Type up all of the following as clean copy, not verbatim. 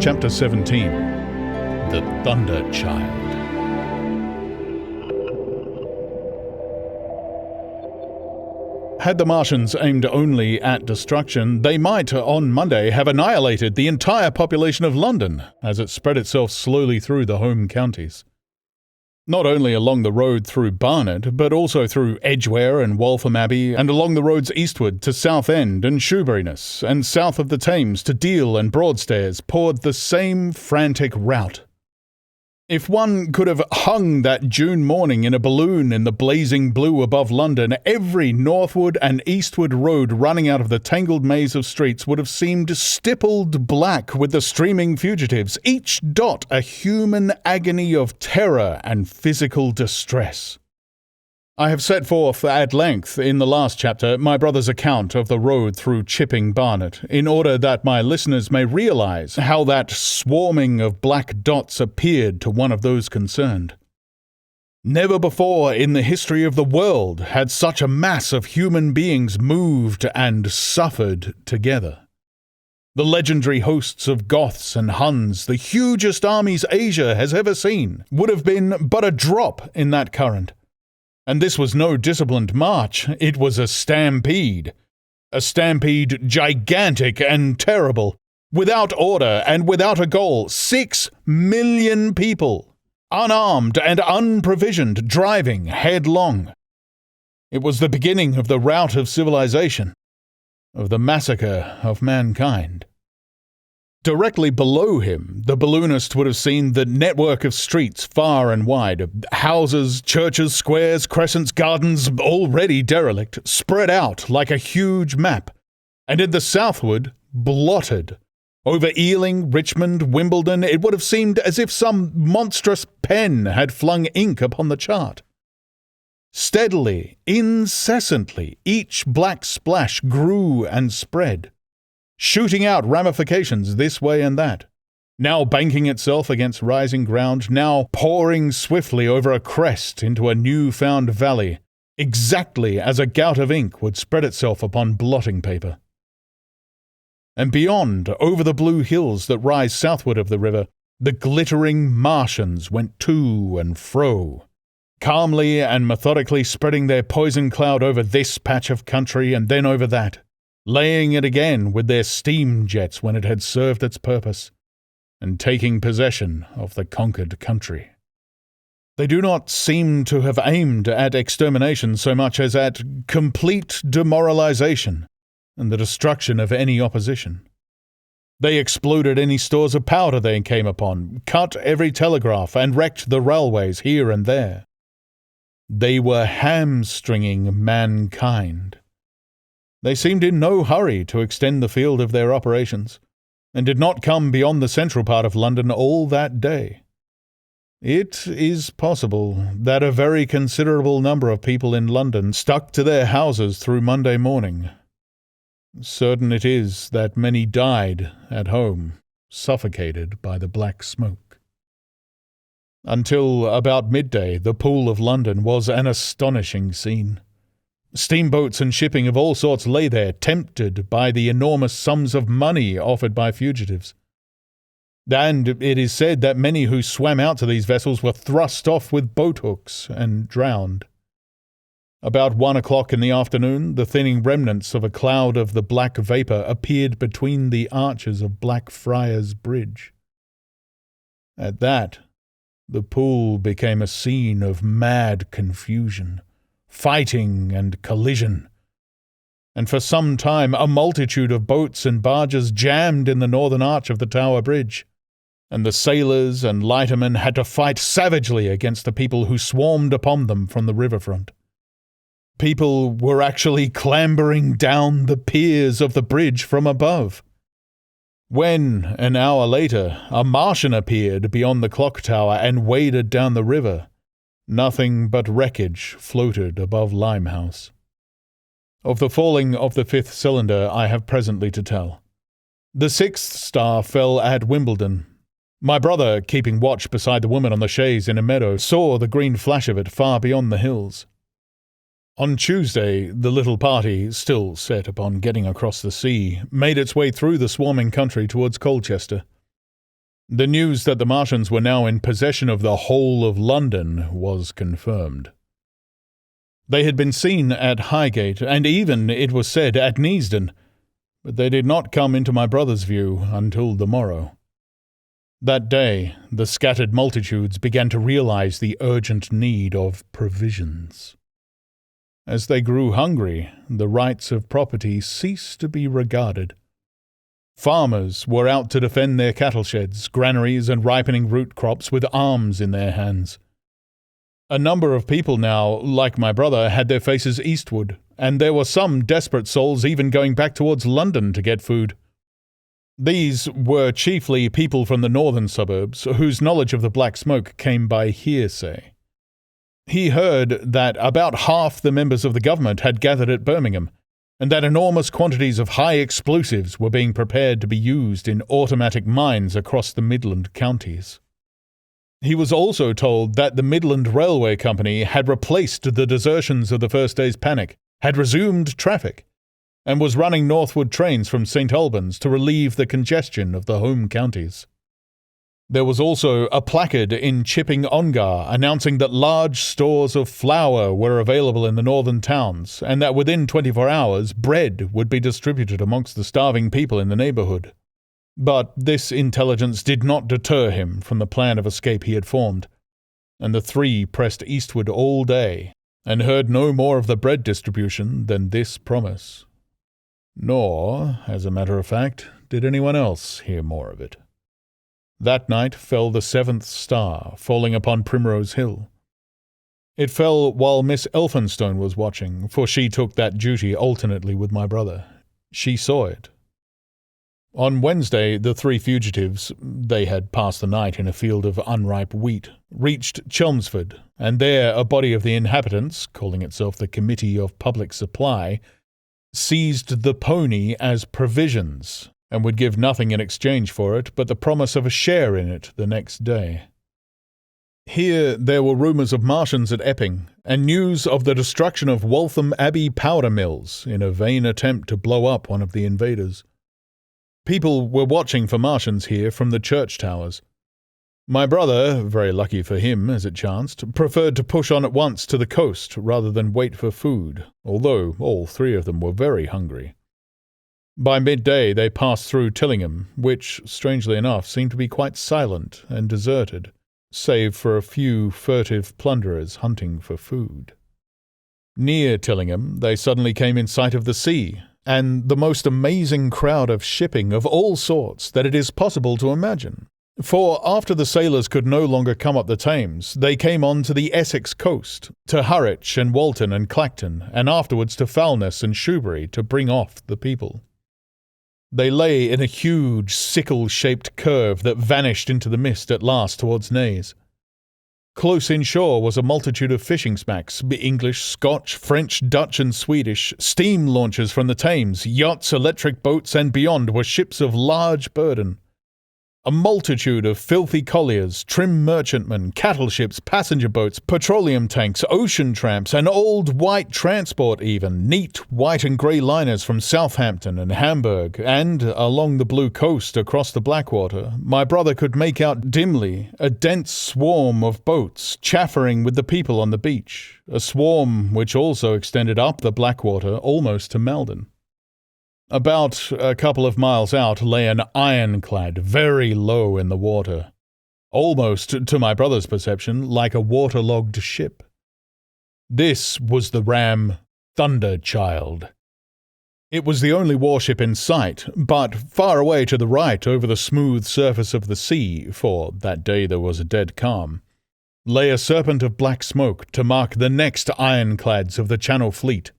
Chapter 17. The Thunder Child. Had the Martians aimed only at destruction, they might, on Monday, have annihilated the entire population of London as it spread itself slowly through the home counties. Not only along the road through Barnet, but also through Edgware and Waltham Abbey, and along the roads eastward to Southend and Shoeburyness, and south of the Thames to Deal and Broadstairs poured the same frantic rout. If one could have hung that June morning in a balloon in the blazing blue above London, every northward and eastward road running out of the tangled maze of streets would have seemed stippled black with the streaming fugitives, each dot a human agony of terror and physical distress. I have set forth at length in the last chapter my brother's account of the road through Chipping Barnet, in order that my listeners may realize how that swarming of black dots appeared to one of those concerned. Never before in the history of the world had such a mass of human beings moved and suffered together. The legendary hosts of Goths and Huns, the hugest armies Asia has ever seen, would have been but a drop in that current. And this was no disciplined march, it was a stampede. A stampede gigantic and terrible, without order and without a goal. 6 million people, unarmed and unprovisioned, driving headlong. It was the beginning of the rout of civilization, of the massacre of mankind. Directly below him, the balloonist would have seen the network of streets far and wide, houses, churches, squares, crescents, gardens, already derelict, spread out like a huge map, and in the southward, blotted. Over Ealing, Richmond, Wimbledon, it would have seemed as if some monstrous pen had flung ink upon the chart. Steadily, incessantly, each black splash grew and spread, shooting out ramifications this way and that, now banking itself against rising ground, now pouring swiftly over a crest into a new-found valley, exactly as a gout of ink would spread itself upon blotting paper. And beyond, over the blue hills that rise southward of the river, the glittering Martians went to and fro, calmly and methodically spreading their poison cloud over this patch of country and then over that, laying it again with their steam jets when it had served its purpose, and taking possession of the conquered country. They do not seem to have aimed at extermination so much as at complete demoralization and the destruction of any opposition. They exploded any stores of powder they came upon, cut every telegraph, and wrecked the railways here and there. They were hamstringing mankind. They seemed in no hurry to extend the field of their operations, and did not come beyond the central part of London all that day. It is possible that a very considerable number of people in London stuck to their houses through Monday morning. Certain it is that many died at home, suffocated by the black smoke. Until about midday, the Pool of London was an astonishing scene. Steamboats and shipping of all sorts lay there, tempted by the enormous sums of money offered by fugitives. And it is said that many who swam out to these vessels were thrust off with boat-hooks and drowned. About 1 o'clock in the afternoon, the thinning remnants of a cloud of the black vapour appeared between the arches of Blackfriars Bridge. At that, the pool became a scene of mad confusion, fighting and collision, and for some time a multitude of boats and barges jammed in the northern arch of the Tower Bridge, and the sailors and lightermen had to fight savagely against the people who swarmed upon them from the riverfront. People were actually clambering down the piers of the bridge from above. When, an hour later, a Martian appeared beyond the clock tower and waded down the river, nothing but wreckage floated above Limehouse. Of the falling of the 5th cylinder I have presently to tell. The 6th star fell at Wimbledon. My brother, keeping watch beside the woman on the chaise in a meadow, saw the green flash of it far beyond the hills. On Tuesday, the little party, still set upon getting across the sea, made its way through the swarming country towards Colchester. The news that the Martians were now in possession of the whole of London was confirmed. They had been seen at Highgate, and even, it was said, at Neasden, but they did not come into my brother's view until the morrow. That day, the scattered multitudes began to realize the urgent need of provisions. As they grew hungry, the rights of property ceased to be regarded. Farmers were out to defend their cattle sheds, granaries, and ripening root crops with arms in their hands. A number of people now, like my brother, had their faces eastward, and there were some desperate souls even going back towards London to get food. These were chiefly people from the northern suburbs, whose knowledge of the Black Smoke came by hearsay. He heard that about half the members of the government had gathered at Birmingham, and that enormous quantities of high explosives were being prepared to be used in automatic mines across the Midland counties. He was also told that the Midland Railway Company had replaced the desertions of the first day's panic, had resumed traffic, and was running northward trains from St. Albans to relieve the congestion of the home counties. There was also a placard in Chipping Ongar announcing that large stores of flour were available in the northern towns, and that within 24 hours bread would be distributed amongst the starving people in the neighbourhood. But this intelligence did not deter him from the plan of escape he had formed, and the three pressed eastward all day, and heard no more of the bread distribution than this promise. Nor, as a matter of fact, did anyone else hear more of it. That night fell the seventh star, falling upon Primrose Hill. It fell while Miss Elphinstone was watching, for she took that duty alternately with my brother. She saw it. On Wednesday, the three fugitives, they had passed the night in a field of unripe wheat, reached Chelmsford, and there a body of the inhabitants, calling itself the Committee of Public Supply, seized the pony as provisions, and would give nothing in exchange for it but the promise of a share in it the next day. Here there were rumours of Martians at Epping, and news of the destruction of Waltham Abbey powder mills in a vain attempt to blow up one of the invaders. People were watching for Martians here from the church towers. My brother, very lucky for him as it chanced, preferred to push on at once to the coast rather than wait for food, although all three of them were very hungry. By midday they passed through Tillingham, which, strangely enough, seemed to be quite silent and deserted, save for a few furtive plunderers hunting for food. Near Tillingham they suddenly came in sight of the sea, and the most amazing crowd of shipping of all sorts that it is possible to imagine. For after the sailors could no longer come up the Thames, they came on to the Essex coast, to Harwich and Walton and Clacton, and afterwards to Foulness and Shoebury to bring off the people. They lay in a huge sickle-shaped curve that vanished into the mist at last towards Naze. Close inshore was a multitude of fishing smacks, English, Scotch, French, Dutch and Swedish, steam launches from the Thames, yachts, electric boats, and beyond were ships of large burden. A multitude of filthy colliers, trim merchantmen, cattle ships, passenger boats, petroleum tanks, ocean tramps, and old white transport even, neat white and grey liners from Southampton and Hamburg, and, along the blue coast across the Blackwater, my brother could make out dimly a dense swarm of boats chaffering with the people on the beach, a swarm which also extended up the Blackwater almost to Meldon. About a couple of miles out lay an ironclad very low in the water, almost, to my brother's perception, like a waterlogged ship. This was the ram Thunderchild. It was the only warship in sight, but far away to the right over the smooth surface of the sea, for that day there was a dead calm, lay a serpent of black smoke to mark the next ironclads of the Channel Fleet,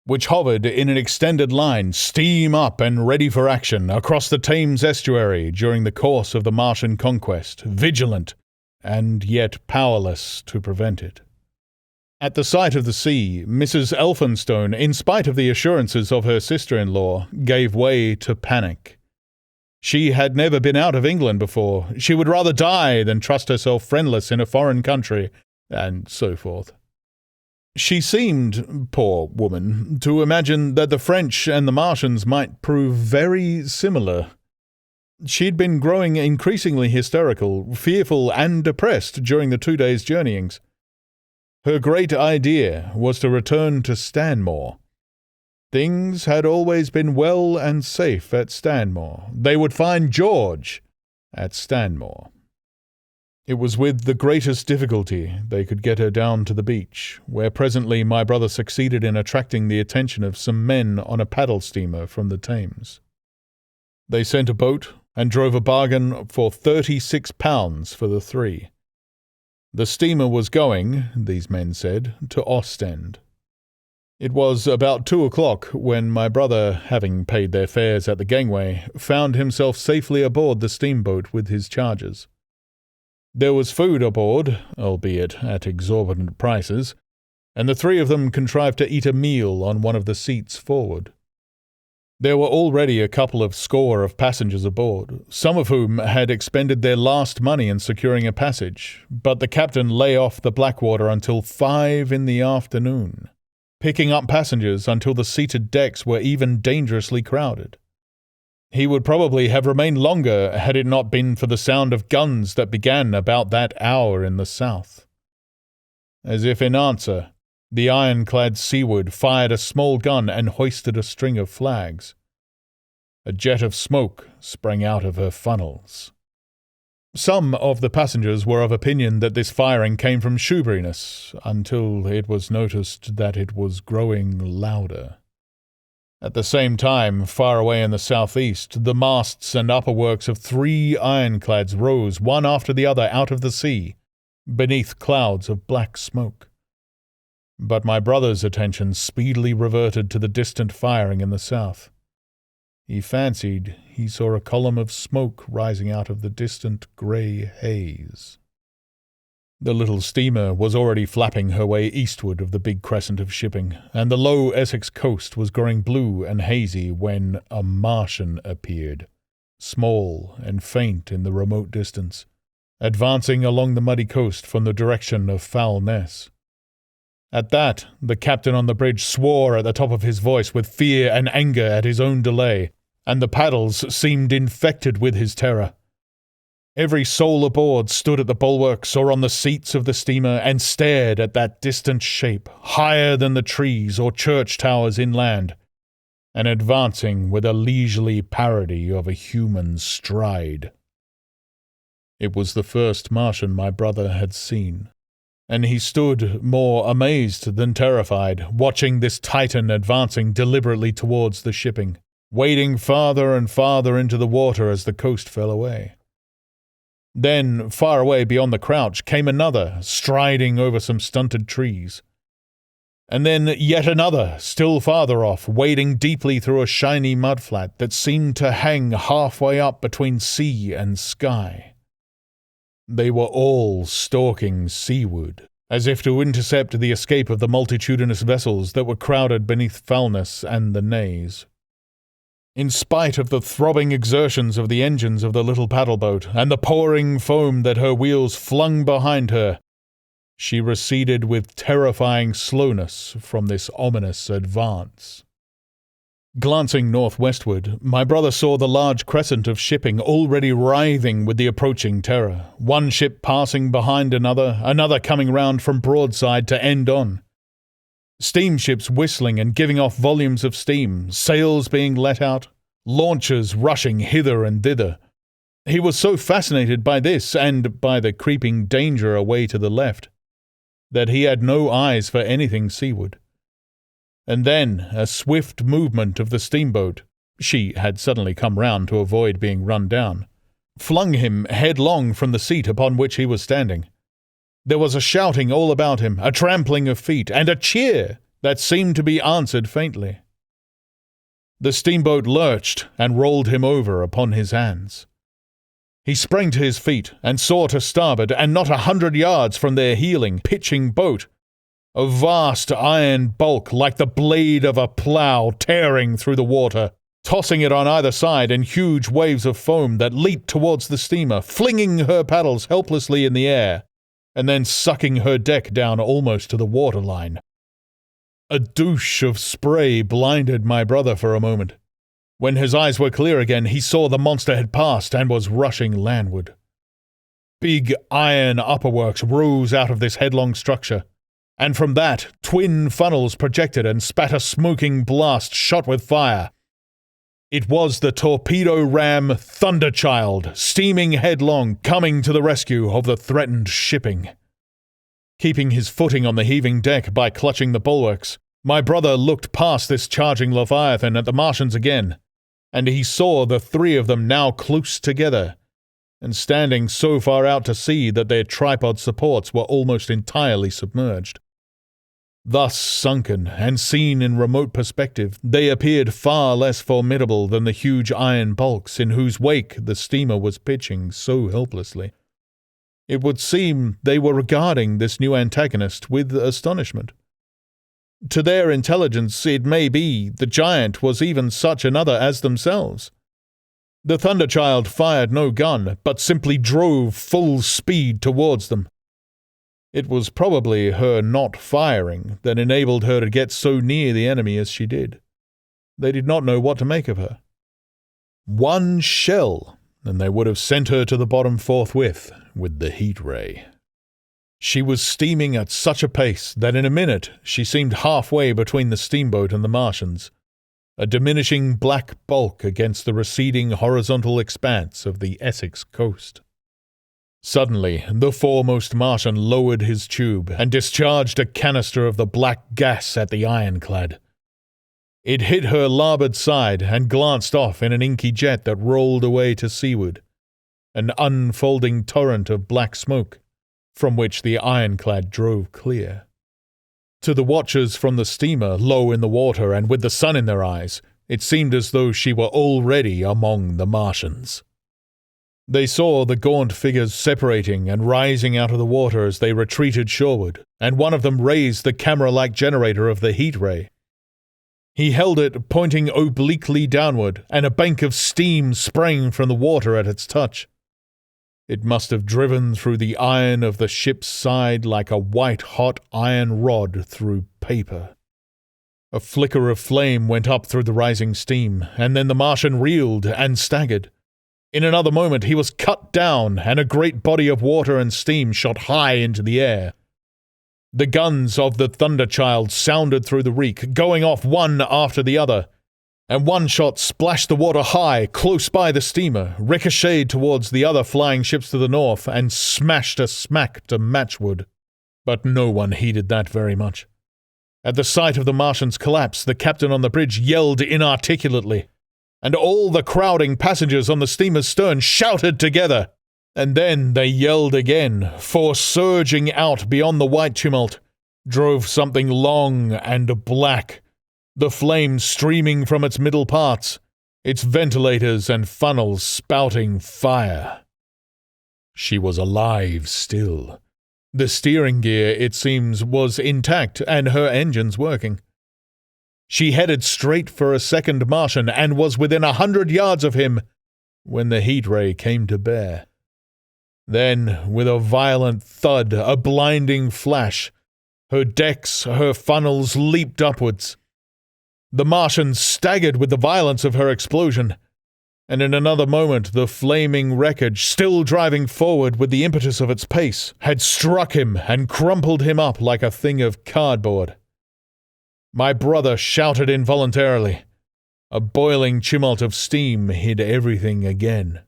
which hovered in an extended line, steam up and ready for action, across the Thames estuary during the course of the Martian conquest, vigilant, and yet powerless to prevent it. At the sight of the sea, Mrs. Elphinstone, in spite of the assurances of her sister-in-law, gave way to panic. She had never been out of England before. She would rather die than trust herself friendless in a foreign country, and so forth. She seemed, poor woman, to imagine that the French and the Martians might prove very similar. She'd been growing increasingly hysterical, fearful, and depressed during the 2 days' journeyings. Her great idea was to return to Stanmore. Things had always been well and safe at Stanmore. They would find George at Stanmore. It was with the greatest difficulty they could get her down to the beach, where presently my brother succeeded in attracting the attention of some men on a paddle steamer from the Thames. They sent a boat and drove a bargain for £36 for the three. The steamer was going, these men said, to Ostend. It was about 2 o'clock when my brother, having paid their fares at the gangway, found himself safely aboard the steamboat with his charges. There was food aboard, albeit at exorbitant prices, and the three of them contrived to eat a meal on one of the seats forward. There were already a couple of score of passengers aboard, some of whom had expended their last money in securing a passage, but the captain lay off the Blackwater until 5 in the afternoon, picking up passengers until the seated decks were even dangerously crowded. He would probably have remained longer had it not been for the sound of guns that began about that hour in the south. As if in answer, the ironclad Seaward fired a small gun and hoisted a string of flags. A jet of smoke sprang out of her funnels. Some of the passengers were of opinion that this firing came from Shoeburyness, until it was noticed that it was growing louder. At the same time, far away in the southeast, the masts and upper works of 3 ironclads rose one after the other out of the sea, beneath clouds of black smoke. But my brother's attention speedily reverted to the distant firing in the south. He fancied he saw a column of smoke rising out of the distant grey haze. The little steamer was already flapping her way eastward of the big crescent of shipping, and the low Essex coast was growing blue and hazy when a Martian appeared, small and faint in the remote distance, advancing along the muddy coast from the direction of Foulness. At that, the captain on the bridge swore at the top of his voice with fear and anger at his own delay, and the paddles seemed infected with his terror. Every soul aboard stood at the bulwarks or on the seats of the steamer and stared at that distant shape, higher than the trees or church towers inland, and advancing with a leisurely parody of a human stride. It was the first Martian my brother had seen, and he stood more amazed than terrified, watching this Titan advancing deliberately towards the shipping, wading farther and farther into the water as the coast fell away. Then, far away beyond the crouch, came another, striding over some stunted trees. And then yet another, still farther off, wading deeply through a shiny mudflat that seemed to hang halfway up between sea and sky. They were all stalking seaward, as if to intercept the escape of the multitudinous vessels that were crowded beneath Foulness and the Naze. In spite of the throbbing exertions of the engines of the little paddle-boat and the pouring foam that her wheels flung behind her, she receded with terrifying slowness from this ominous advance. Glancing northwestward, my brother saw the large crescent of shipping already writhing with the approaching terror, one ship passing behind another coming round from broadside to end on. Steamships whistling and giving off volumes of steam, sails being let out, launches rushing hither and thither. He was so fascinated by this and by the creeping danger away to the left, that he had no eyes for anything seaward. And then a swift movement of the steamboat, she had suddenly come round to avoid being run down, flung him headlong from the seat upon which he was standing. There was a shouting all about him, a trampling of feet, and a cheer that seemed to be answered faintly. The steamboat lurched and rolled him over upon his hands. He sprang to his feet and saw to starboard, and not 100 yards from their heeling, pitching boat, a vast iron bulk like the blade of a plough tearing through the water, tossing it on either side in huge waves of foam that leaped towards the steamer, flinging her paddles helplessly in the air, and then sucking her deck down almost to the waterline. A douche of spray blinded my brother for a moment. When his eyes were clear again, he saw the monster had passed and was rushing landward. Big iron upperworks rose out of this headlong structure, and from that, twin funnels projected and spat a smoking blast shot with fire. It was the torpedo ram Thunderchild, steaming headlong, coming to the rescue of the threatened shipping. Keeping his footing on the heaving deck by clutching the bulwarks, my brother looked past this charging Leviathan at the Martians again, and he saw the three of them now close together, and standing so far out to sea that their tripod supports were almost entirely submerged. Thus sunken and seen in remote perspective, they appeared far less formidable than the huge iron bulks in whose wake the steamer was pitching so helplessly. It would seem they were regarding this new antagonist with astonishment. To their intelligence, it may be, the giant was even such another as themselves. The Thunderchild fired no gun, but simply drove full speed towards them. It was probably her not firing that enabled her to get so near the enemy as she did. They did not know what to make of her. One shell, and they would have sent her to the bottom forthwith with the heat ray. She was steaming at such a pace that in a minute she seemed halfway between the steamboat and the Martians, a diminishing black bulk against the receding horizontal expanse of the Essex coast. Suddenly, the foremost Martian lowered his tube and discharged a canister of the black gas at the ironclad. It hit her larboard side and glanced off in an inky jet that rolled away to seaward, an unfolding torrent of black smoke, from which the ironclad drove clear. To the watchers from the steamer, low in the water and with the sun in their eyes, it seemed as though she were already among the Martians. They saw the gaunt figures separating and rising out of the water as they retreated shoreward, and one of them raised the camera-like generator of the heat ray. He held it pointing obliquely downward, and a bank of steam sprang from the water at its touch. It must have driven through the iron of the ship's side like a white-hot iron rod through paper. A flicker of flame went up through the rising steam, and then the Martian reeled and staggered. In another moment he was cut down, and a great body of water and steam shot high into the air. The guns of the Thunderchild sounded through the reek, going off one after the other, and one shot splashed the water high, close by the steamer, ricocheted towards the other flying ships to the north, and smashed a smack to matchwood. But no one heeded that very much. At the sight of the Martian's collapse, the captain on the bridge yelled inarticulately, and all the crowding passengers on the steamer's stern shouted together. And then they yelled again, for surging out beyond the white tumult, drove something long and black, the flames streaming from its middle parts, its ventilators and funnels spouting fire. She was alive still. The steering gear, it seems, was intact and her engines working. She headed straight for a second Martian and was within 100 yards of him when the heat ray came to bear. Then, with a violent thud, a blinding flash, her decks, her funnels leaped upwards. The Martian staggered with the violence of her explosion, and in another moment the flaming wreckage, still driving forward with the impetus of its pace, had struck him and crumpled him up like a thing of cardboard. My brother shouted involuntarily. A boiling tumult of steam hid everything again.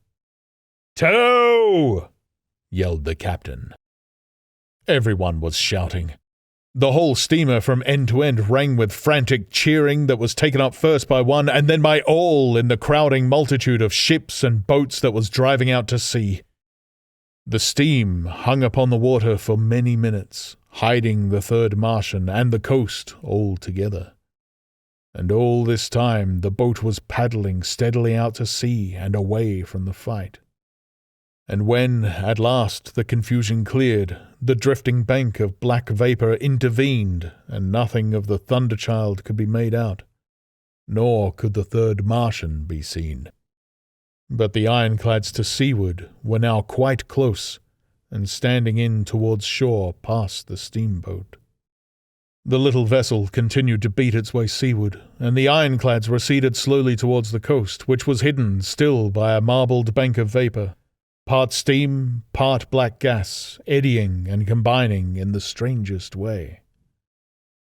"Tow!" yelled the captain. Everyone was shouting. The whole steamer from end to end rang with frantic cheering that was taken up first by one and then by all in the crowding multitude of ships and boats that was driving out to sea. The steam hung upon the water for many minutes, hiding the third Martian and the coast all together. And all this time the boat was paddling steadily out to sea and away from the fight. And when, at last, the confusion cleared, the drifting bank of black vapour intervened, and nothing of the Thunderchild could be made out, nor could the third Martian be seen. But the ironclads to seaward were now quite close, and standing in towards shore past the steamboat. The little vessel continued to beat its way seaward, and the ironclads receded slowly towards the coast, which was hidden still by a marbled bank of vapour, part steam, part black gas, eddying and combining in the strangest way.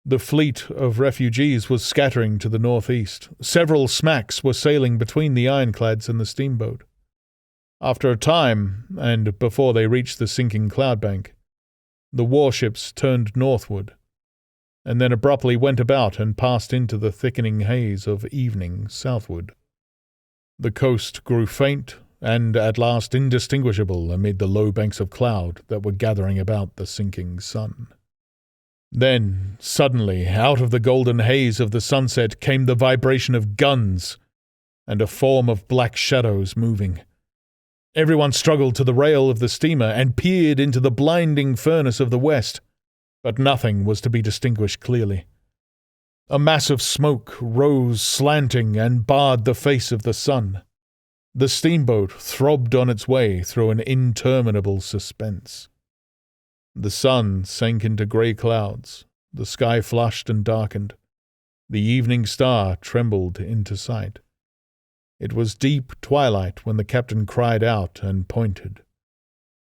The fleet of refugees was scattering to the northeast. Several smacks were sailing between the ironclads and the steamboat. After a time, and before they reached the sinking cloudbank, the warships turned northward, and then abruptly went about and passed into the thickening haze of evening southward. The coast grew faint and at last indistinguishable amid the low banks of cloud that were gathering about the sinking sun. Then, suddenly, out of the golden haze of the sunset came the vibration of guns and a form of black shadows moving. Everyone struggled to the rail of the steamer and peered into the blinding furnace of the west, but nothing was to be distinguished clearly. A mass of smoke rose slanting and barred the face of the sun. The steamboat throbbed on its way through an interminable suspense. The sun sank into grey clouds, the sky flushed and darkened. The evening star trembled into sight. It was deep twilight when the captain cried out and pointed.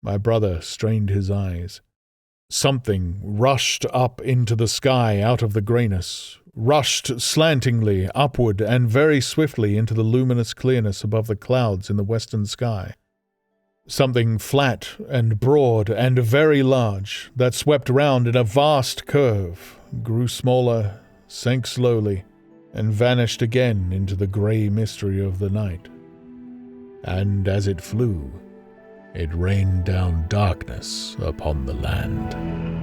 My brother strained his eyes. Something rushed up into the sky out of the greyness, rushed slantingly upward and very swiftly into the luminous clearness above the clouds in the western sky. Something flat and broad and very large that swept round in a vast curve, grew smaller, sank slowly, and vanished again into the grey mystery of the night. And as it flew, it rained down darkness upon the land.